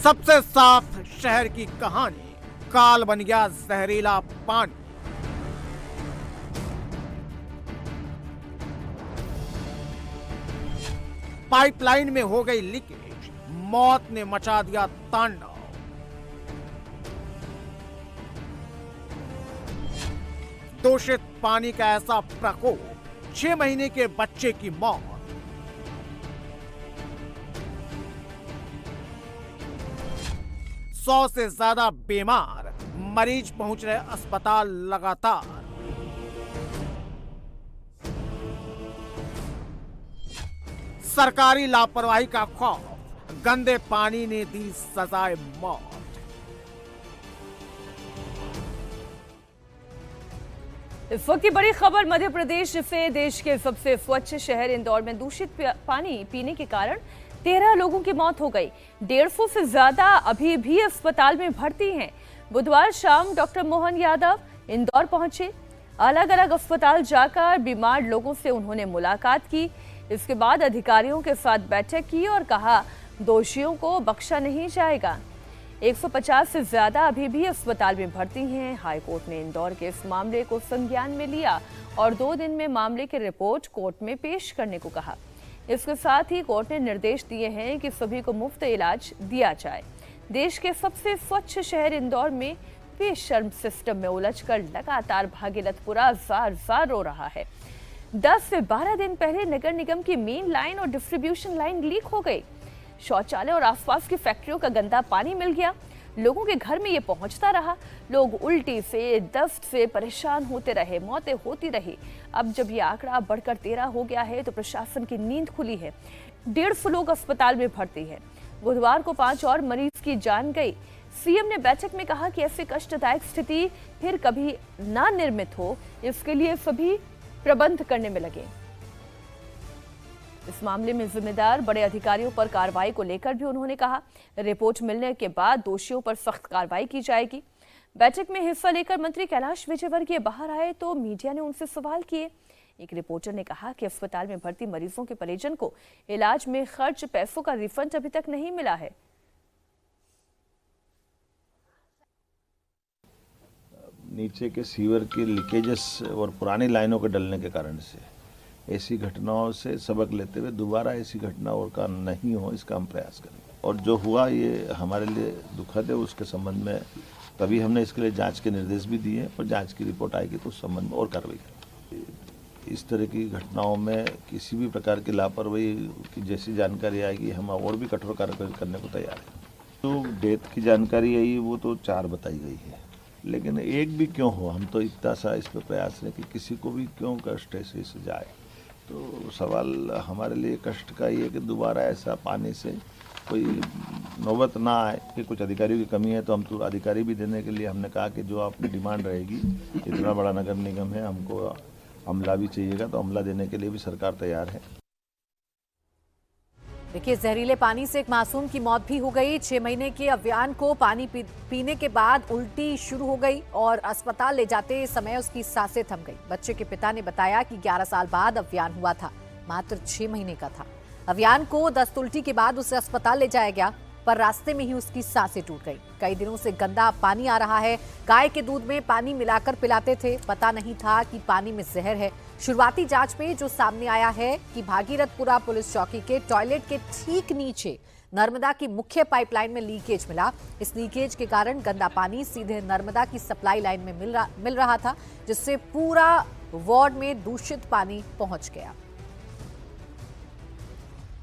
सबसे साफ शहर की कहानी, काल बन गया जहरीला पानी। पाइपलाइन में हो गई लीकेज, मौत ने मचा दिया तांडव। दूषित पानी का ऐसा प्रकोप, 6 महीने के बच्चे की मौत। सौ से ज्यादा बीमार, मरीज पहुंच रहे अस्पताल लगातार। सरकारी लापरवाही का खौफ, गंदे पानी ने दी सजाए मौत। इस वक्त की बड़ी खबर मध्य प्रदेश से। देश के सबसे स्वच्छ शहर इंदौर में दूषित पानी पीने के कारण 13 लोगों की मौत हो गई। 150 से ज्यादा अभी भी अस्पताल में भर्ती हैं। बुधवार शाम डॉक्टर मोहन यादव इंदौर पहुंचे। अलग अलग अस्पताल जाकर बीमार लोगों से उन्होंने मुलाकात की। इसके बाद अधिकारियों के साथ बैठक की और कहा, दोषियों को बख्शा नहीं जाएगा। 150 से ज्यादा अभी भी अस्पताल में भर्ती हैं। हाईकोर्ट ने इंदौर के इस मामले को संज्ञान में लिया और 2 दिन में मामले की रिपोर्ट कोर्ट में पेश करने को कहा। इसके साथ ही कोर्ट ने निर्देश दिए हैं कि सभी को मुफ्त इलाज दिया जाए। देश के सबसे स्वच्छ शहर इंदौर में बेशर्म सिस्टम में उलझकर लगातार भागीरथपुरा जार रो रहा है। 10 से 12 दिन पहले नगर निगम की मेन लाइन और डिस्ट्रीब्यूशन लाइन लीक हो गई। शौचालय और आसपास की फैक्ट्रियों का गंदा पानी मिल गया। लोगों के घर में ये पहुंचता रहा। लोग उल्टी से, दस्त से परेशान होते रहे, मौतें होती रही। अब जब ये आंकड़ा बढ़कर 13 हो गया है तो प्रशासन की नींद खुली है। 150 लोग अस्पताल में भर्ती हैं। बुधवार को 5 और मरीज की जान गई। सीएम ने बैठक में कहा कि ऐसी कष्टदायक स्थिति फिर कभी ना निर्मित हो, इसके लिए सभी प्रबंध करने में लगे। इस मामले में जिम्मेदार बड़े अधिकारियों पर कार्रवाई को लेकर भी उन्होंने कहा, रिपोर्ट मिलने के बाद दोषियों पर सख्त कार्रवाई की जाएगी। बैठक में हिस्सा लेकर मंत्री कैलाश विजयवर्गीय बाहर आए तो मीडिया ने उनसे सवाल किए। एक रिपोर्टर ने कहा कि अस्पताल में भर्ती मरीजों के परिजन को इलाज में खर्च पैसों का रिफंड अभी तक नहीं मिला है। नीचे के सीवर के लीकेजेस और पुरानी लाइनों के डलने के कारण से ऐसी घटनाओं से सबक लेते हुए दोबारा ऐसी घटनाओं का नहीं हो, इसका हम प्रयास करेंगे। और जो हुआ ये हमारे लिए दुखद है, उसके संबंध में तभी हमने इसके लिए जांच के निर्देश भी दिए और जांच की रिपोर्ट आएगी तो उस संबंध में और कार्रवाई करेंगे। इस तरह की घटनाओं में किसी भी प्रकार की लापरवाही की जैसी जानकारी आएगी, हम और भी कठोर कार्रवाई करने को तैयार हैं। जो डेथ की जानकारी आई वो तो 4 बताई गई है, लेकिन एक भी क्यों हो, हम तो इतना सा इस पर प्रयास है कि किसी को भी क्यों कष्ट ऐसे से जाए। तो सवाल हमारे लिए कष्ट का ये है कि दोबारा ऐसा पानी से कोई नौबत ना आए। कि कुछ अधिकारियों की कमी है तो हम तो अधिकारी भी देने के लिए हमने कहा कि जो आपकी डिमांड रहेगी, इतना बड़ा नगर निगम है, हमको अमला भी चाहिएगा तो अमला देने के लिए भी सरकार तैयार है। देखिए, जहरीले पानी से एक मासूम की मौत भी हो गई। 6 महीने के अभियान को पानी पीने के बाद उल्टी शुरू हो गई और अस्पताल ले जाते समय उसकी सांसें थम गई। बच्चे के पिता ने बताया कि 11 साल बाद अभियान हुआ था, मात्र 6 महीने का था। अभियान को दस्त उल्टी के बाद उसे अस्पताल ले जाया गया, पर रास्ते में ही उसकी सांसें टूट गई। कई दिनों से गंदा पानी आ रहा है। गाय के दूध में पानी मिलाकर पिलाते थे, पता नहीं था कि पानी में जहर है। शुरुआती जांच में जो सामने आया है कि भागीरथपुरा पुलिस चौकी के टॉयलेट के ठीक नीचे नर्मदा की मुख्य पाइपलाइन में लीकेज मिला। इस लीकेज के कारण गंदा पानी सीधे नर्मदा की सप्लाई लाइन में मिल रहा था, जिससे पूरा वार्ड में दूषित पानी पहुंच गया।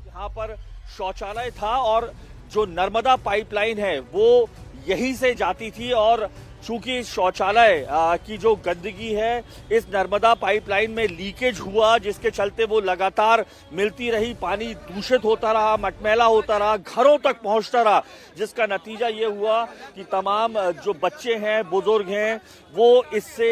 यहाँ पर शौचालय था और जो नर्मदा पाइपलाइन है वो यहीं से जाती थी और चूंकि शौचालय की जो गंदगी है इस नर्मदा पाइपलाइन में लीकेज हुआ, जिसके चलते वो लगातार मिलती रही, पानी दूषित होता रहा, मटमैला होता रहा, घरों तक पहुंचता रहा, जिसका नतीजा ये हुआ कि तमाम जो बच्चे हैं, बुजुर्ग हैं, वो इससे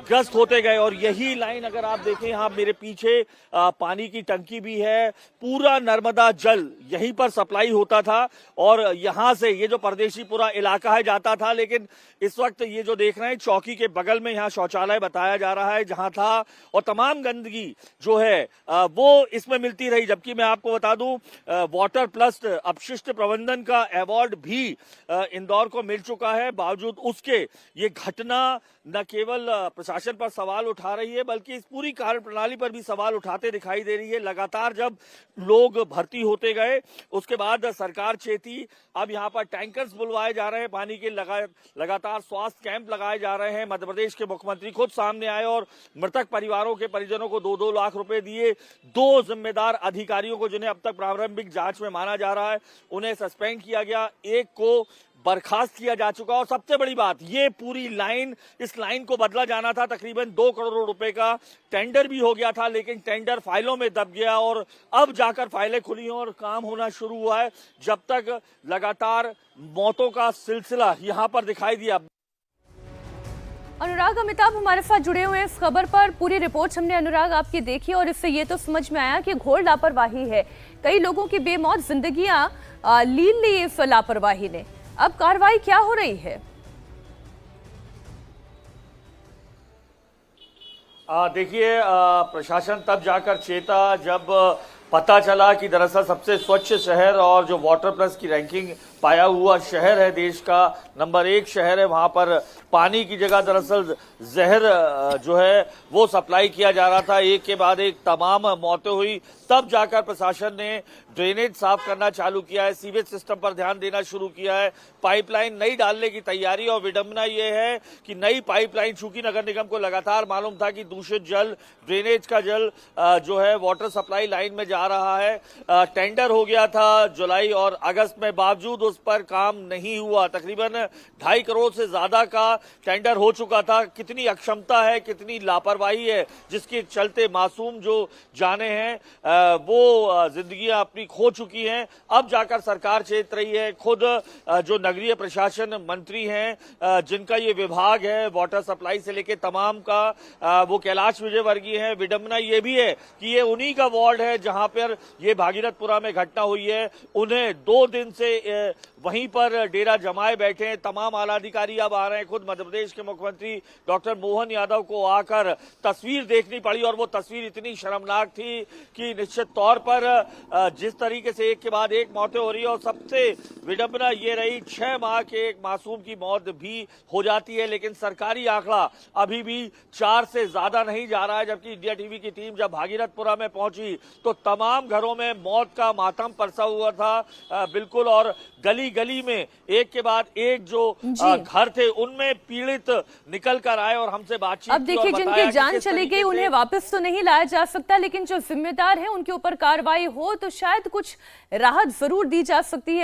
ग्रस्त होते गए। और यही लाइन अगर आप देखें, यहाँ मेरे पीछे पानी की टंकी भी है, पूरा नर्मदा जल यहीं पर सप्लाई होता था और यहाँ से ये जो परदेशीपुरा इलाका है जाता था, लेकिन इस वक्त वक्त ये जो देख रहे हैं चौकी के बगल में यहाँ शौचालय बताया जा रहा है जहां था, और तमाम गंदगी जो है वो इसमें मिलती रही। जबकि मैं आपको बता दूं वाटर प्लस अपशिष्ट प्रबंधन का अवार्ड भी इंदौर को मिल चुका है। बावजूद उसके ये घटना न केवल प्रशासन पर सवाल उठा रही है बल्कि इस पूरी कार्य प्रणाली पर भी सवाल उठाते दिखाई दे रही है। लगातार जब लोग भर्ती होते गए उसके बाद सरकार चेती, अब यहाँ पर टैंकर्स बुलवाए जा रहे हैं पानी के, लगातार स्वास्थ्य कैंप लगाए जा रहे हैं। मध्य प्रदेश के मुख्यमंत्री खुद सामने आए और मृतक परिवारों के परिजनों को 2-2 लाख रुपए दिए। 2 जिम्मेदार अधिकारियों को जिन्हें अब तक प्रारंभिक जांच में माना जा रहा है उन्हें सस्पेंड किया गया, एक को बर्खास्त किया जा चुका। और सबसे बड़ी बात, ये पूरी लाइन, इस लाइन को बदला जाना था। तकरीबन 2 करोड़ रुपए का टेंडर भी हो गया था लेकिन टेंडर फाइलों में दब गया और अब जाकर फाइलें खुली हैं और काम होना शुरू हुआ है। जब तक लगातार मौतों का सिलसिला यहां पर दिखाई दिया। अनुराग अमिताभ हमारे साथ जुड़े हुए हैं इस खबर पर। पूरी रिपोर्ट हमने अनुराग आपकी देखी और इससे ये तो समझ में आया कि घोर लापरवाही है, कई लोगों की बेमौत जिंदगियां लीन ली इस लापरवाही ने। अब कार्रवाई क्या हो रही है? देखिए, प्रशासन तब जाकर चेता जब पता चला कि दरअसल सबसे स्वच्छ शहर और जो वाटर प्लस की रैंकिंग पाया हुआ शहर है, देश का नंबर 1 शहर है, वहां पर पानी की जगह दरअसल जहर जो है वो सप्लाई किया जा रहा था। एक के बाद एक तमाम मौतें हुई। तब जाकर प्रशासन ने ड्रेनेज साफ करना चालू किया है, सीवेज सिस्टम पर ध्यान देना शुरू किया है, पाइपलाइन नई डालने की तैयारी। और विडंबना ये है कि नई पाइपलाइन, चूंकि नगर निगम को लगातार मालूम था कि दूषित जल, ड्रेनेज का जल जो है वाटर सप्लाई लाइन में जा रहा है। टेंडर हो गया था जुलाई और अगस्त में, बावजूद उस पर काम नहीं हुआ। तकरीबन 2.5 करोड़ से ज्यादा का टेंडर हो चुका था। कितनी अक्षमता है, कितनी लापरवाही है जिसके चलते मासूम जो जाने हैं वो जिंदगियां अपनी खो चुकी हैं। अब जाकर सरकार चेत रही है। खुद जो नगरीय प्रशासन मंत्री हैं जिनका ये विभाग है वाटर सप्लाई से लेके तमाम का, वो कैलाश विजयवर्गीय हैं। विडंबना ये भी है कि ये उन्हीं का वार्ड है जहां पर ये भागीरथपुरा में घटना हुई है। उन्हें 2 दिन से वहीं पर डेरा जमाए बैठे हैं। तमाम आला अधिकारी अब आ रहे हैं। खुद मध्य प्रदेश के मुख्यमंत्री डॉक्टर मोहन यादव को आकर तस्वीर देखनी पड़ी और वो तस्वीर इतनी शर्मनाक थी कि निश्चित तौर पर जिस तरीके से एक के बाद एक मौतें हो रही है, और सबसे विडंबना ये रही 6 माह के एक मासूम की मौत भी हो जाती है लेकिन सरकारी आंकड़ा अभी भी 4 से ज्यादा नहीं जा रहा है। जबकि इंडिया टीवी की टीम जब भागीरथपुरा में पहुंची तो तमाम घरों में मौत का मातम परसा हुआ था बिल्कुल, और गली गली में एक के बाद एक जो घर थे उनमें पीड़ित निकल कर आए और हमसे बातचीत। अब देखिए, जिनकी जान चली गई उन्हें वापस तो नहीं लाया जा सकता, लेकिन जो जिम्मेदार है उनके ऊपर कार्रवाई हो तो शायद कुछ राहत जरूर दी जा सकती है।